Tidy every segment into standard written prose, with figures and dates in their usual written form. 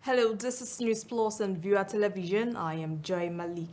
Hello, this is News Plus and Viewer Television. I am Joy Malik.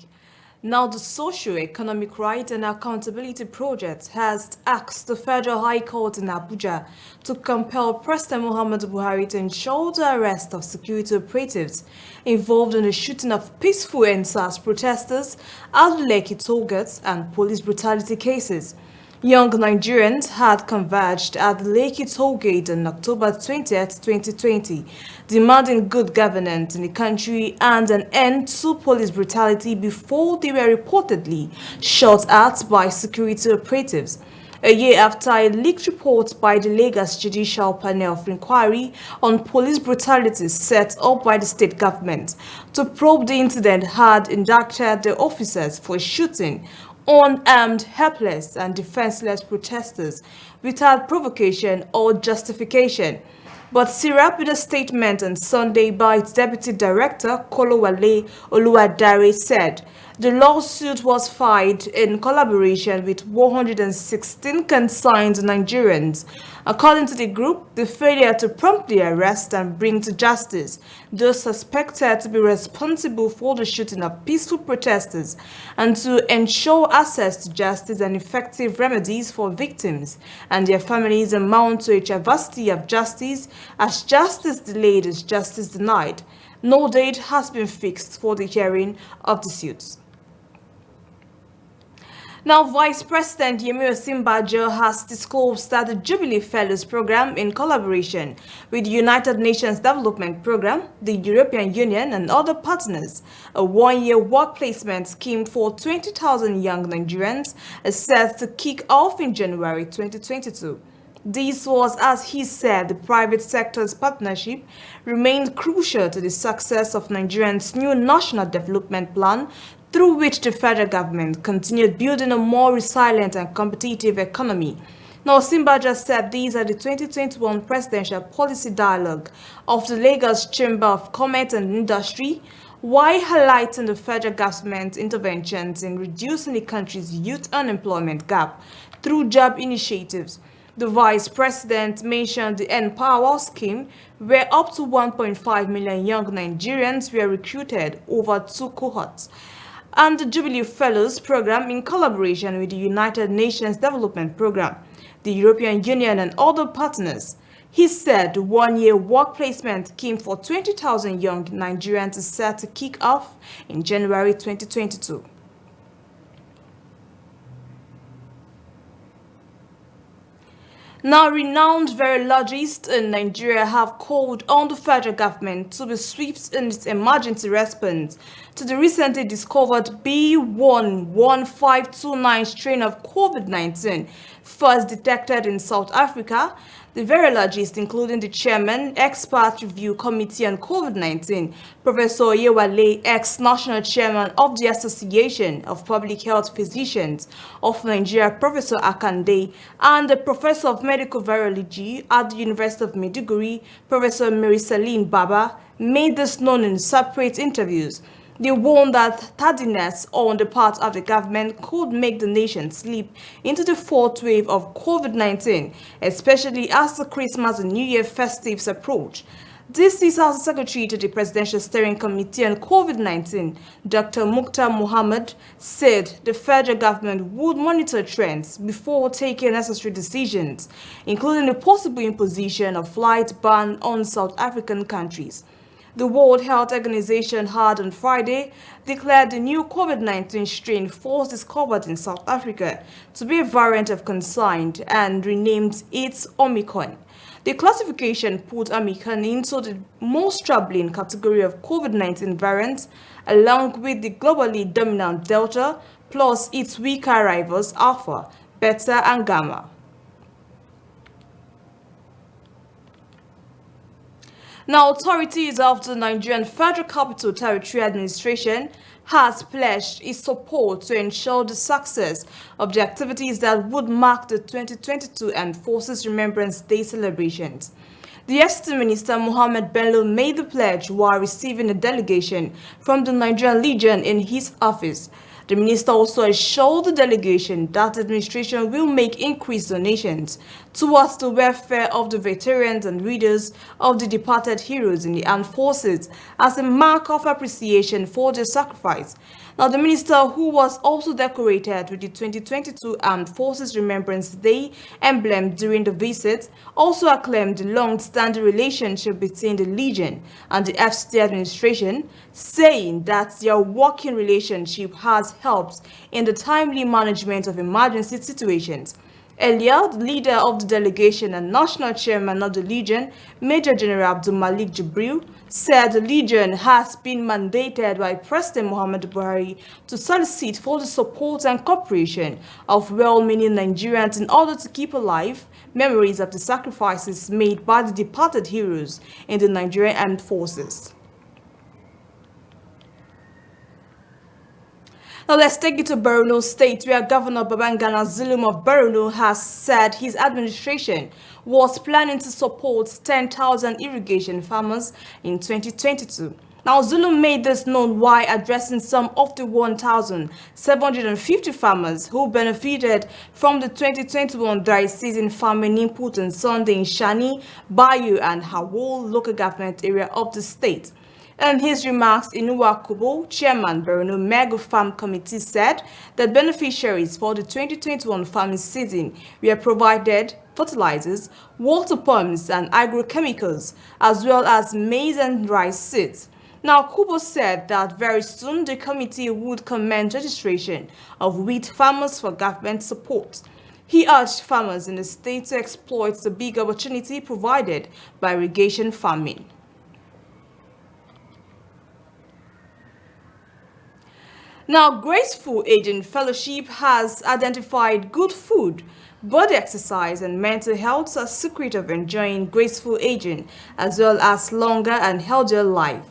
Now, the Socio-Economic Right and Accountability Project has asked the Federal High Court in Abuja to compel President Muhammadu Buhari to ensure the arrest of security operatives involved in the shooting of peaceful NSAS protesters at the Lekki tollgates and police brutality cases. Young Nigerians had converged at the Lekki tollgate on October 20th, 2020, demanding good governance in the country and an end to police brutality before they were reportedly shot at by security operatives. A year after a leaked report by the Lagos Judicial Panel of Inquiry on police brutality set up by the state government to probe the incident had indicted the officers for shooting unarmed, helpless, and defenseless protesters without provocation or justification. But SIRAP, in a statement on Sunday by its Deputy Director, Kolowale Oluwadare, said the lawsuit was filed in collaboration with 116 concerned Nigerians. According to the group, the failure to promptly arrest and bring to justice those suspected to be responsible for the shooting of peaceful protesters and to ensure access to justice and effective remedies for victims and their families amount to a travesty of justice, as justice delayed is justice denied. No date has been fixed for the hearing of the suits. Now, Vice President Yemi Osinbajo has disclosed that the Jubilee Fellows Program, in collaboration with the United Nations Development Program, the European Union, and other partners, a one-year work placement scheme for 20,000 young Nigerians, is set to kick off in January 2022. This was, as he said, the private sector's partnership remained crucial to the success of Nigeria's new National Development Plan, through which the federal government continued building a more resilient and competitive economy. Now, Simbaja said these are the 2021 Presidential Policy Dialogue of the Lagos Chamber of Commerce and Industry, while highlighting the federal government's interventions in reducing the country's youth unemployment gap through job initiatives. The Vice President mentioned the Empower scheme, where up to 1.5 million young Nigerians were recruited over 2 cohorts, and the Jubilee Fellows Program in collaboration with the United Nations Development Program, the European Union, and other partners. He said the one-year work placement scheme for 20,000 young Nigerians is set to kick off in January 2022. Now, renowned virologists in Nigeria have called on the federal government to be swift in its emergency response to the recently discovered B11529 strain of COVID-19, first detected in South Africa. The virologists, including the chairman, Expert Review Committee on COVID-19, Professor Yewale, ex-national chairman of the Association of Public Health Physicians of Nigeria, Professor Akande, and the professor of medical virology at the University of Maiduguri, Professor Mary-Celine Baba, made this known in separate interviews. They warned that tardiness on the part of the government could make the nation slip into the fourth wave of COVID-19, especially as the Christmas and New Year festives approach. This is as the Secretary to the Presidential Steering Committee on COVID-19, Dr. Mukhtar Mohammed, said the federal government would monitor trends before taking necessary decisions, including the possible imposition of flight ban on South African countries. The World Health Organization had on Friday declared the new COVID-19 strain first discovered in South Africa to be a variant of concern and renamed it Omicron. The classification put Omicron into the most troubling category of COVID-19 variants, along with the globally dominant Delta, plus its weaker rivals Alpha, Beta, and Gamma. Now, authorities of the Nigerian Federal Capital Territory Administration has pledged its support to ensure the success of the activities that would mark the 2022 Armed Forces Remembrance Day celebrations. The ST Minister Mohammed Bello made the pledge while receiving a delegation from the Nigerian Legion in his office. The minister also assured the delegation that the administration will make increased donations towards the welfare of the veterans and widows of the departed heroes in the armed forces as a mark of appreciation for their sacrifice. Now, the minister, who was also decorated with the 2022 Armed Forces Remembrance Day emblem during the visit, also acclaimed the long-standing relationship between the Legion and the FCT administration, saying that their working relationship has helped in the timely management of emergency situations. Earlier, the leader of the delegation and national chairman of the Legion, Major General Abdul Malik Jibril, said the Legion has been mandated by President Muhammadu Buhari to solicit for the support and cooperation of well-meaning Nigerians in order to keep alive memories of the sacrifices made by the departed heroes in the Nigerian Armed Forces. Now let's take it to Borno State, where Governor Babangana Zulum of Borno has said his administration was planning to support 10,000 irrigation farmers in 2022. Now, Zulum made this known while addressing some of the 1,750 farmers who benefited from the 2021 dry season farming input on Sunday in Shani, Bayu, and Hawol local government area of the state. In his remarks, Inuwa Kubo, Chairman Borno Mega Farm Committee, said that beneficiaries for the 2021 farming season were provided fertilizers, water pumps, and agrochemicals, as well as maize and rice seeds. Now, Kubo said that very soon the committee would commence registration of wheat farmers for government support. He urged farmers in the state to exploit the big opportunity provided by irrigation farming. Now, Graceful Aging Fellowship has identified good food, body exercise, and mental health as secret of enjoying graceful aging, as well as longer and healthier life.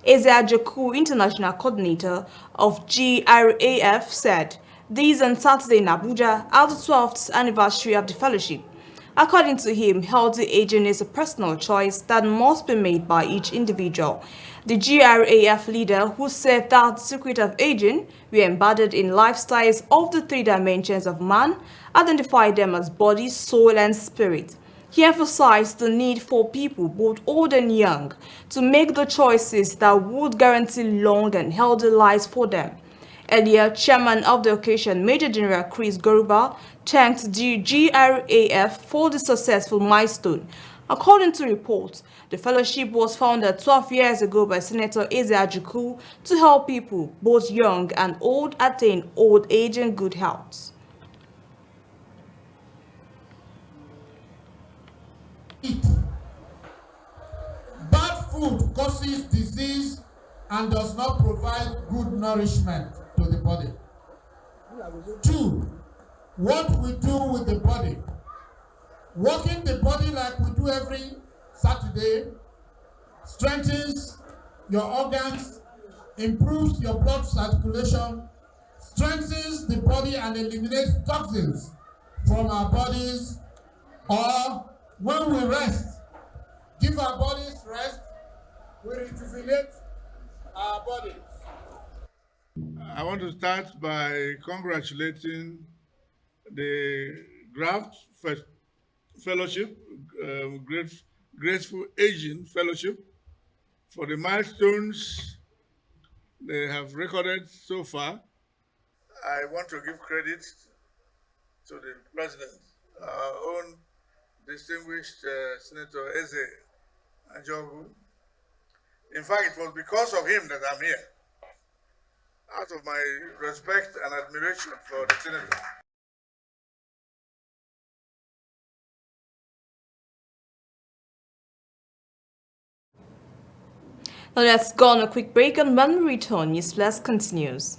Ezia Joku, International Coordinator of GRAF, said this on Saturday in Abuja at the 12th anniversary of the fellowship. According to him, healthy aging is a personal choice that must be made by each individual. The GRAF leader, who said that the secret of aging were embedded in lifestyles of the three dimensions of man, identified them as body, soul, and spirit. He emphasized the need for people, both old and young, to make the choices that would guarantee long and healthy lives for them. Earlier, chairman of the occasion, Major General Chris Goruba, thanked the GRAF for the successful milestone. According to reports, the fellowship was founded 12 years ago by Senator Ezia Juku to help people, both young and old, attain old age and good health. Bad food causes disease and does not provide good nourishment to the body. 2, what we do with the body. Working the body like we do every Saturday strengthens your organs, improves your blood circulation, strengthens the body and eliminates toxins from our bodies. Or when we rest, give our bodies rest, we rejuvenate our bodies. I want to start by congratulating the Graft Fellowship, Graceful Aging Fellowship, for the milestones they have recorded so far. I want to give credit to the President, our own distinguished Senator Eze Anjogu. In fact, it was because of him that I'm here, out of my respect and admiration for the Senator. Now let's go on a quick break, and when we return, News Plus continues.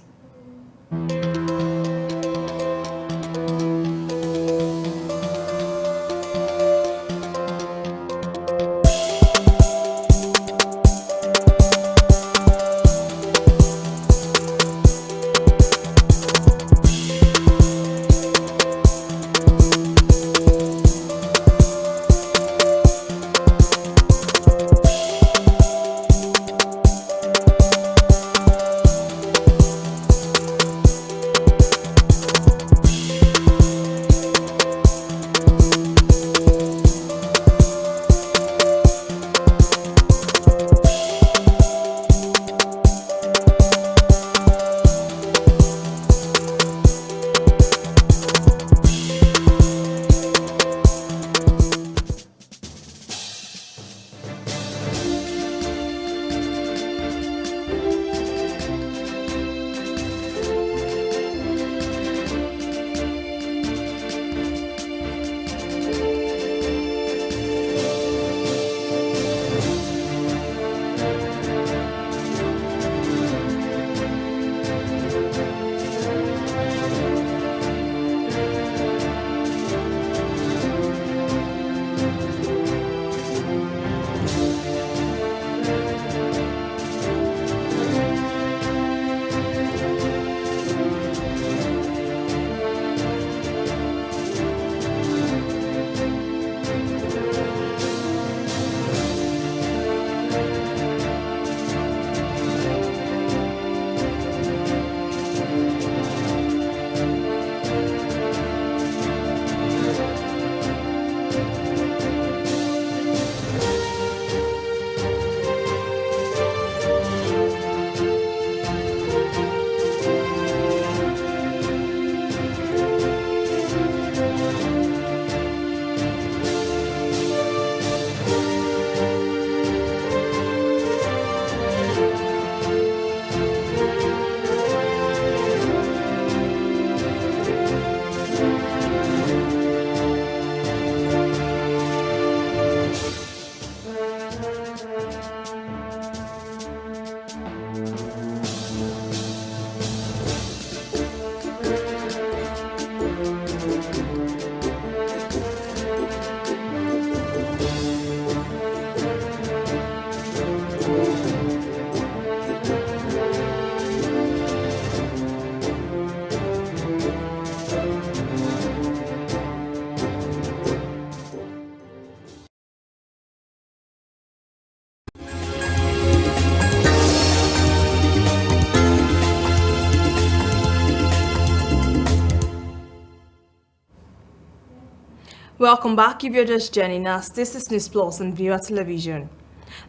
Welcome back. If you're just joining us, this is News Plus on Viewer Television.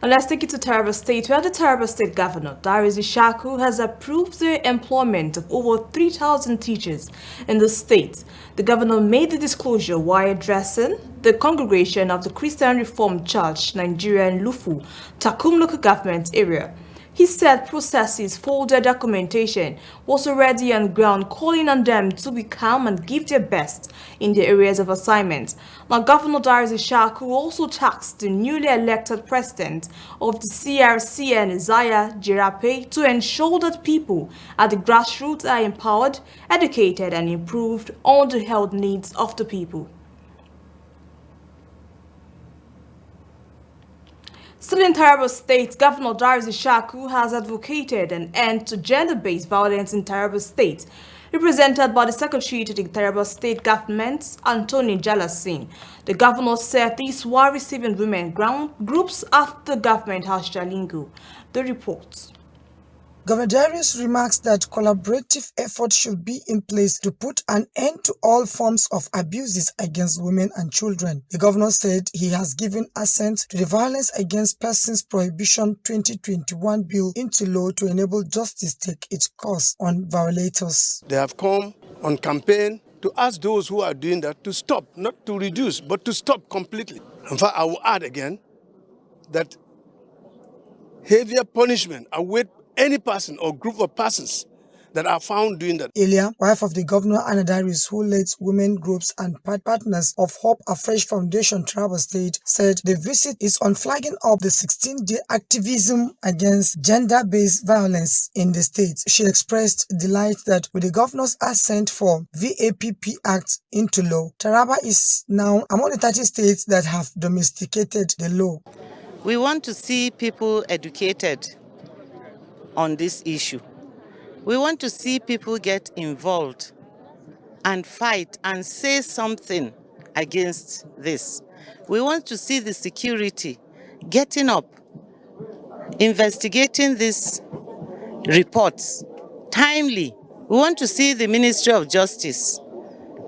And let's take you to Taraba State, where the Taraba State Governor, Darius Ishaku, has approved the employment of over 3,000 teachers in the state. The governor made the disclosure while addressing the congregation of the Christian Reformed Church, Nigeria in Lufu, Takum local government area. He said processes for their documentation was already on ground, calling on them to be calm and give their best in their areas of assignment. Now, Governor Darius Ishaku also tasked the newly elected president of the CRCN, Isaiah Jirape, to ensure that people at the grassroots are empowered, educated, and improved on the health needs of the people. Still in Taraba State, Governor Darius Ishaku has advocated an end to gender-based violence in Taraba State, represented by the Secretary to the Taraba State Government, Anthony Jalasin. The governor said this while receiving women groups at the government house Jalingo. The report. Governor Darius remarks that collaborative efforts should be in place to put an end to all forms of abuses against women and children. The governor said he has given assent to the Violence Against Persons Prohibition 2021 bill into law to enable justice take its course on violators. They have come on campaign to ask those who are doing that to stop, not to reduce, but to stop completely. In fact, I will add again that heavier punishment await any person or group of persons that are found doing that. Elia, wife of the governor Anna Darius, who leads women groups and partners of Hope Afresh Foundation Taraba State, said the visit is on flagging up the 16-day activism against gender-based violence in the state. She expressed delight that with the governor's assent for VAPP Act into law, Taraba is now among the 30 states that have domesticated the law. We want to see people educated on this issue. We want to see people get involved and fight and say something against this. We want to see the security getting up, investigating these reports timely. We want to see the Ministry of Justice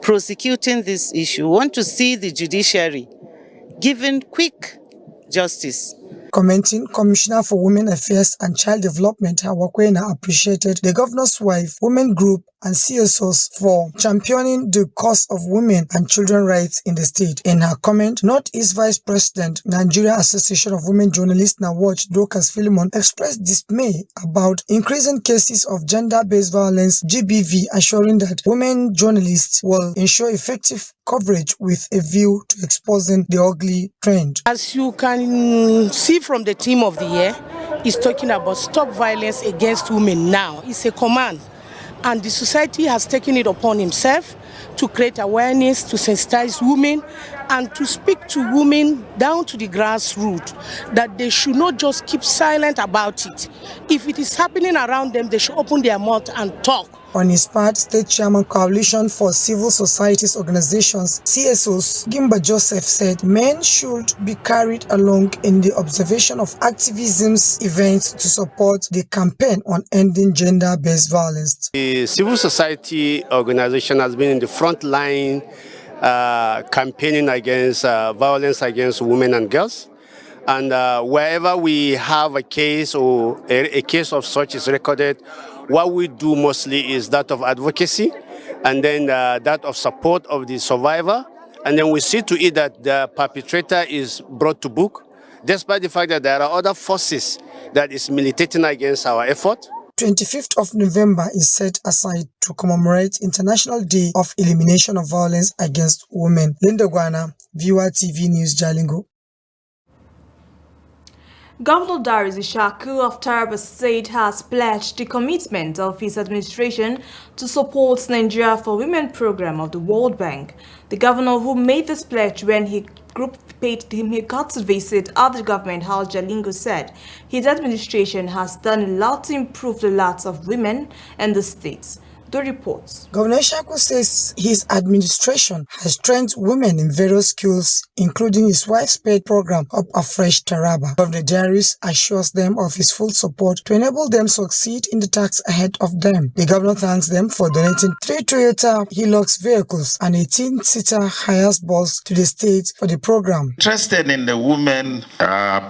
prosecuting this issue. We want to see the judiciary giving quick justice. Commenting, Commissioner for Women Affairs and Child Development, Hawa Kwena, appreciated the governor's wife, women group, and CSOs for championing the cause of women and children rights in the state. In her comment, Northeast Vice President, Nigeria Association of Women Journalists, Nawatch Dorcas Philemon, expressed dismay about increasing cases of gender-based violence, GBV, assuring that women journalists will ensure effective coverage with a view to exposing the ugly trend. As you can see from the theme of the year, is talking about stop violence against women now. It's a command, and the society has taken it upon himself to create awareness, to sensitize women, and to speak to women down to the grassroots that they should not just keep silent about it. If it is happening around them, they should open their mouth and talk. On his part, State Chairman Coalition for Civil Societies Organizations, CSOs, Gimba Joseph said men should be carried along in the observation of activism's events to support the campaign on ending gender-based violence. The civil society organization has been in the front line campaigning against violence against women and girls. And wherever we have a case or a case of such is recorded, what we do mostly is that of advocacy and then that of support of the survivor. And then we see to it that the perpetrator is brought to book, despite the fact that there are other forces that is militating against our effort. 25th of November is set aside to commemorate International Day of Elimination of Violence Against Women. Linda Guana, Viewer TV News, Jalingo. Governor Darius Ishaku of Taraba State has pledged the commitment of his administration to support Nigeria for Women program of the World Bank. The governor, who made this pledge when his group paid him a courtesy visit at the government house Jalingo, said his administration has done a lot to improve the lives of women in the states. The reports. Governor Shaku says his administration has trained women in various skills, including his wife's paid program Up Afresh Taraba. Governor Darius assures them of his full support to enable them succeed in the task ahead of them. The governor thanks them for donating 3 Toyota Hilux vehicles and 18-seater Hiace bus to the state for the program. Interested in the women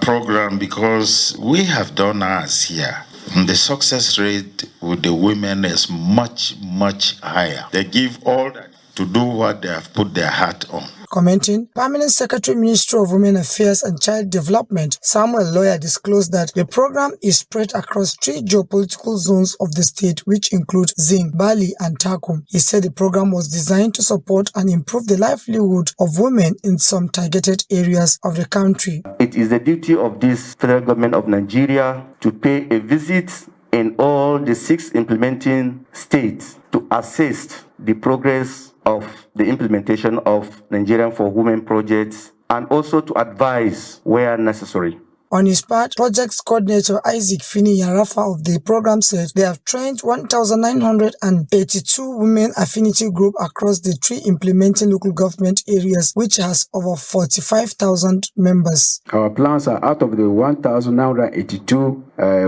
program because we have done ours here. And the success rate with the women is much, much higher. They give all to do what they have put their heart on. Commenting, Permanent Secretary Ministry of Women Affairs and Child Development, Samuel Lawyer, disclosed that the program is spread across 3 geopolitical zones of the state, which include Zing, Bali, and Takum. He said the program was designed to support and improve the livelihood of women in some targeted areas of the country. It is the duty of this federal government of Nigeria to pay a visit in all the 6 implementing states to assist the progress of the implementation of Nigerian for Women projects and also to advise where necessary. On his part, Projects Coordinator Isaac Fini Yarafa of the program said they have trained 1,982 women affinity groups across the 3 implementing local government areas, which has over 45,000 members. Our plans are out of the 1,982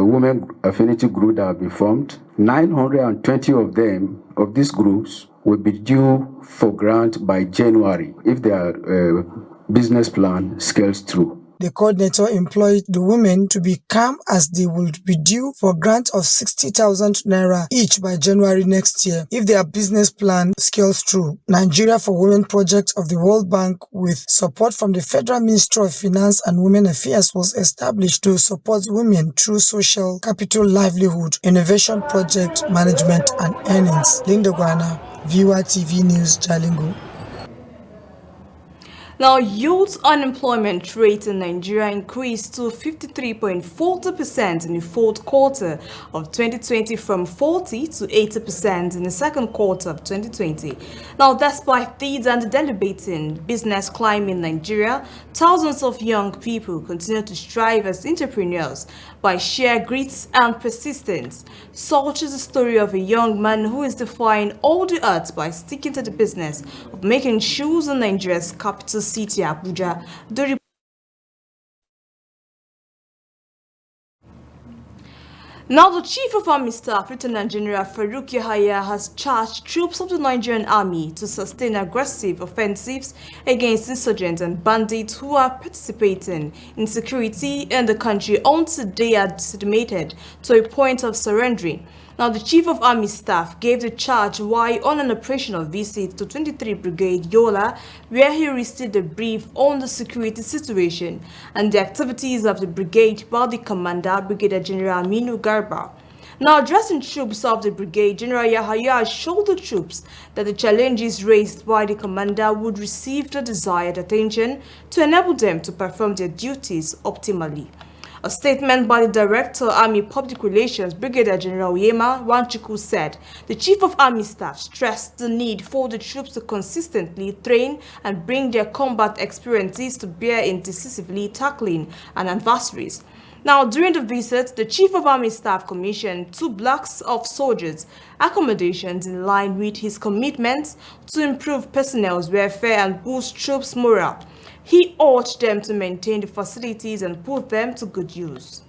women affinity groups that have been formed. 920 of them, of these groups, will be due for grant by January if their business plan scales through. The coordinator employed the women to be calm as they would be due for a grant of 60,000 naira each by January next year if their business plan scales through. Nigeria for Women project of the World Bank with support from the Federal Ministry of Finance and Women Affairs was established to support women through social capital, livelihood, innovation project management and earnings. Linda Guana, Viewer TV News, Jalingo. Now, youth unemployment rate in Nigeria increased to 53.40% in the fourth quarter of 2020 from 40 to 80% in the second quarter of 2020. Now, despite these and the debilitating business climate in Nigeria, thousands of young people continue to strive as entrepreneurs by sheer grit and persistence. Such is the story of a young man who is defying all the odds by sticking to the business of making shoes in Nigeria's capital city, Abuja. Now, the Chief of Army Staff, Lieutenant General Farouk Yahaya, has charged troops of the Nigerian Army to sustain aggressive offensives against insurgents and bandits who are participating in security in the country until they are decimated to a point of surrendering. Now, the Chief of Army Staff gave the charge while on an operational visit to 23 Brigade Yola, where he received a brief on the security situation and the activities of the brigade by the commander, Brigadier General Aminu Garba. Now, addressing troops of the brigade, General Yahaya assured the troops that the challenges raised by the commander would receive the desired attention to enable them to perform their duties optimally. A statement by the Director, Army Public Relations, Brigadier General Yema Wanchuku, said the Chief of Army Staff stressed the need for the troops to consistently train and bring their combat experiences to bear in decisively tackling an adversaries. Now, during the visit, the Chief of Army Staff commissioned 2 blocks of soldiers' accommodations in line with his commitments to improve personnel's welfare and boost troops' morale. He urged them to maintain the facilities and put them to good use.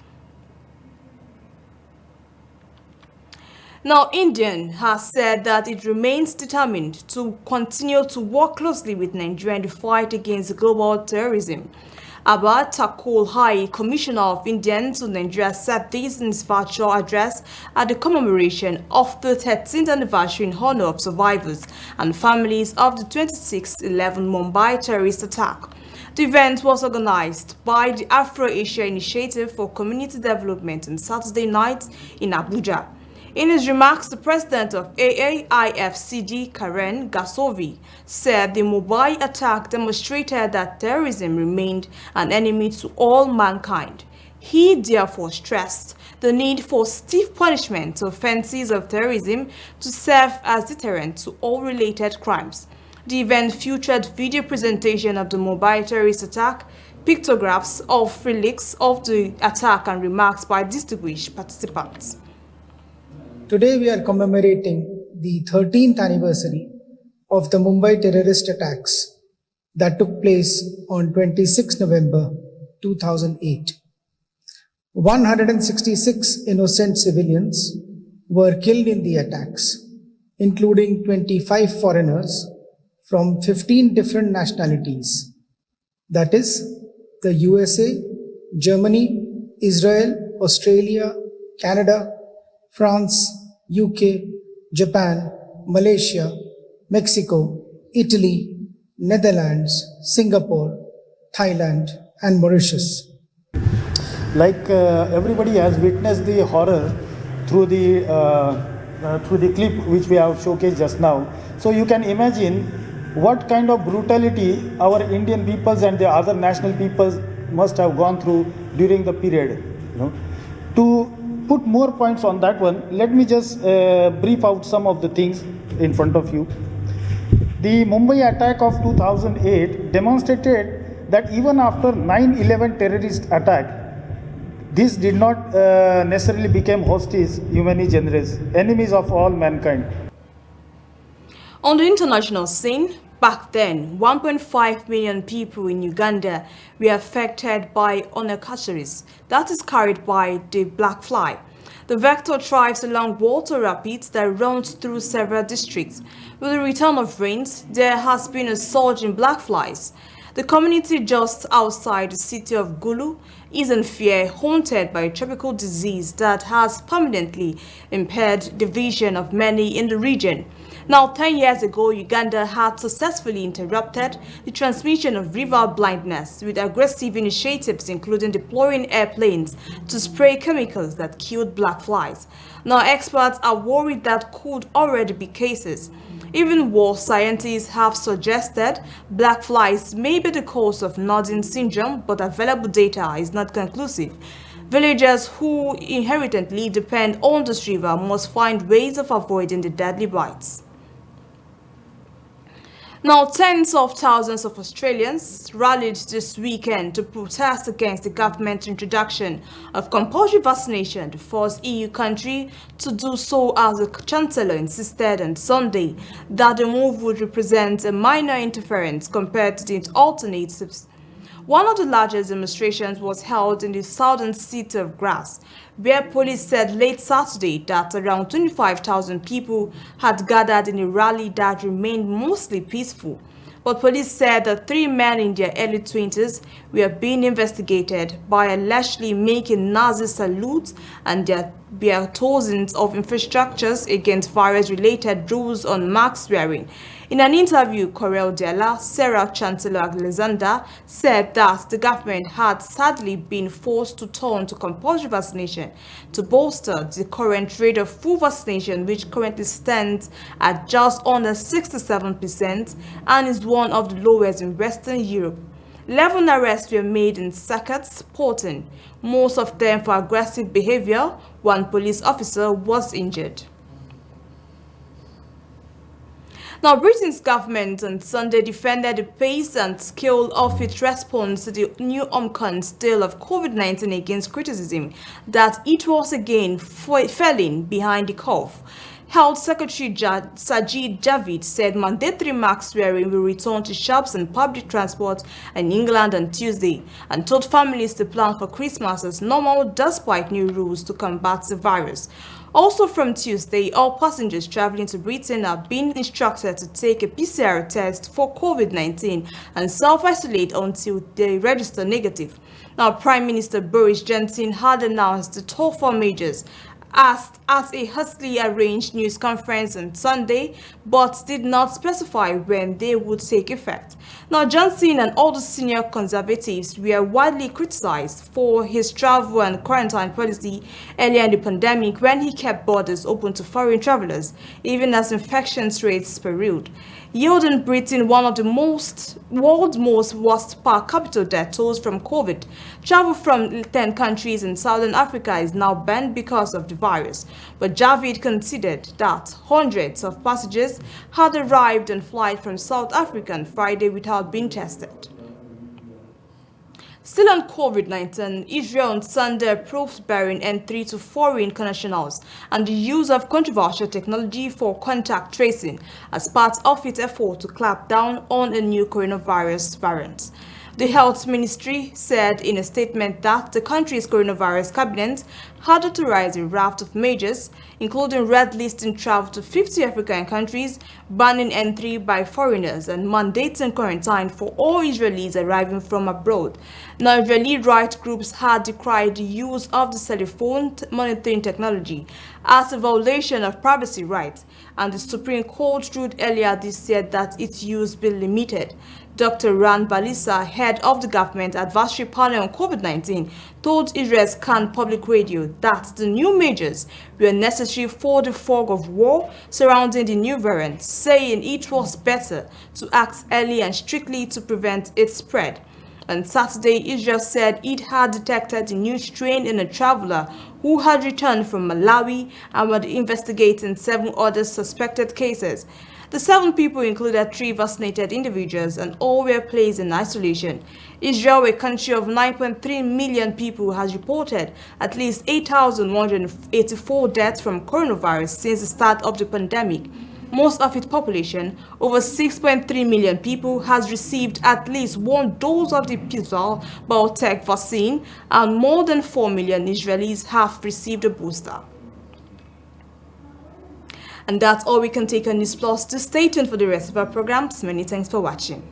Now, India has said that it remains determined to continue to work closely with Nigeria in the fight against global terrorism. Abba Takul, High Commissioner of India to Nigeria, said this in his virtual address at the commemoration of the 13th anniversary in honor of survivors and families of the 26/11 Mumbai terrorist attack. The event was organized by the Afro-Asia Initiative for Community Development on Saturday night in Abuja. In his remarks, the president of AAIFCD, Karen Gasovi, said the Mumbai attack demonstrated that terrorism remained an enemy to all mankind. He therefore stressed the need for stiff punishment to offenses of terrorism to serve as deterrent to all related crimes. The event featured video presentation of the Mumbai terrorist attack, pictographs of relics of the attack and remarks by distinguished participants. Today we are commemorating the 13th anniversary of the Mumbai terrorist attacks that took place on 26 November 2008. 166 innocent civilians were killed in the attacks, including 25 foreigners from 15 different nationalities. That is, the USA, Germany, Israel, Australia, Canada, France, UK, Japan, Malaysia, Mexico, Italy, Netherlands, Singapore, Thailand, and Mauritius. Like everybody has witnessed the horror through the clip which we have showcased just now. So you can imagine what kind of brutality our Indian peoples and the other national peoples must have gone through during the period. To put more points on that one, let me just brief out some of the things in front of you. The Mumbai attack of 2008 demonstrated that even after 9/11 terrorist attack, this did not necessarily become hostis humani generis, enemies of all mankind. On the international scene, back then, 1.5 million people in Uganda were affected by onychotris, that is carried by the black fly. The vector thrives along water rapids that runs through several districts. With the return of rains, there has been a surge in black flies. The community just outside the city of Gulu is in fear, haunted by a tropical disease that has permanently impaired the vision of many in the region. Now, 10 years ago, Uganda had successfully interrupted the transmission of river blindness with aggressive initiatives including deploying airplanes to spray chemicals that killed black flies. Now, experts are worried that could already be cases. Even worse, scientists have suggested black flies may be the cause of nodding syndrome, but available data is not conclusive. Villagers who inherently depend on this river must find ways of avoiding the deadly bites. Now, tens of thousands of Australians rallied this weekend to protest against the government's introduction of compulsory vaccination, the first EU country to do so, as the Chancellor insisted on Sunday that the move would represent a minor interference compared to the alternatives. One of the largest demonstrations was held in the southern city of Graz, where police said late Saturday that around 25,000 people had gathered in a rally that remained mostly peaceful. But police said that 3 men in their early 20s were being investigated by allegedly making Nazi salutes, and there were thousands of infrastructures against virus-related rules on mask wearing. In an interview, Corel Della, Sarah Chancellor Alexander, said that the government had sadly been forced to turn to compulsory vaccination to bolster the current rate of full vaccination, which currently stands at just under 67% and is one of the lowest in Western Europe. 11 arrests were made in circuits, Porton, most of them for aggressive behavior. One police officer was injured. Now, Britain's government on Sunday defended the pace and scale of its response to the new Omicron strain of COVID-19 against criticism that it was again falling behind the curve. Health Secretary Sajid Javid said mandatory mask wearing will return to shops and public transport in England on Tuesday, and told families to plan for Christmas as normal despite new rules to combat the virus. Also from Tuesday, all passengers traveling to Britain are being instructed to take a PCR test for COVID-19 and self-isolate until they register negative. Now, Prime Minister Boris Johnson had announced the tougher measures at a hastily arranged news conference on Sunday, but did not specify when they would take effect. Now, Johnson and all the senior conservatives were widely criticized for his travel and quarantine policy earlier in the pandemic, when he kept borders open to foreign travelers, even as infection rates spiraled, yielding Britain one of the world's most worst per capita death tolls from COVID. Travel from 10 countries in Southern Africa is now banned because of the virus, but Javid considered that hundreds of passengers had arrived on flight from South Africa on Friday without being tested. Still on COVID-19, Israel on Sunday approved barring entry to foreign nationals and the use of controversial technology for contact tracing as part of its effort to clamp down on a new coronavirus variant. The Health Ministry said in a statement that the country's coronavirus cabinet had authorized a raft of measures, including red listing travel to 50 African countries, banning entry by foreigners, and mandating quarantine for all Israelis arriving from abroad. Now, Israeli rights groups had decried the use of the telephone monitoring technology as a violation of privacy rights, and the Supreme Court ruled earlier this year that its use be limited. Dr. Ran Balisa, head of the government advisory panel on COVID-19, told Israel's Khan Public Radio that the new measures were necessary for the fog of war surrounding the new variant, saying it was better to act early and strictly to prevent its spread. On Saturday, Israel said it had detected a new strain in a traveler who had returned from Malawi and were investigating 7 other suspected cases. The 7 people included 3 vaccinated individuals and all were placed in isolation. Israel, a country of 9.3 million people, has reported at least 8,184 deaths from coronavirus since the start of the pandemic. Most of its population, over 6.3 million people, has received at least 1 dose of the Pfizer biotech vaccine, and more than 4 million Israelis have received a booster. And that's all we can take on News Plus. To stay tuned for the rest of our programs. Many thanks for watching.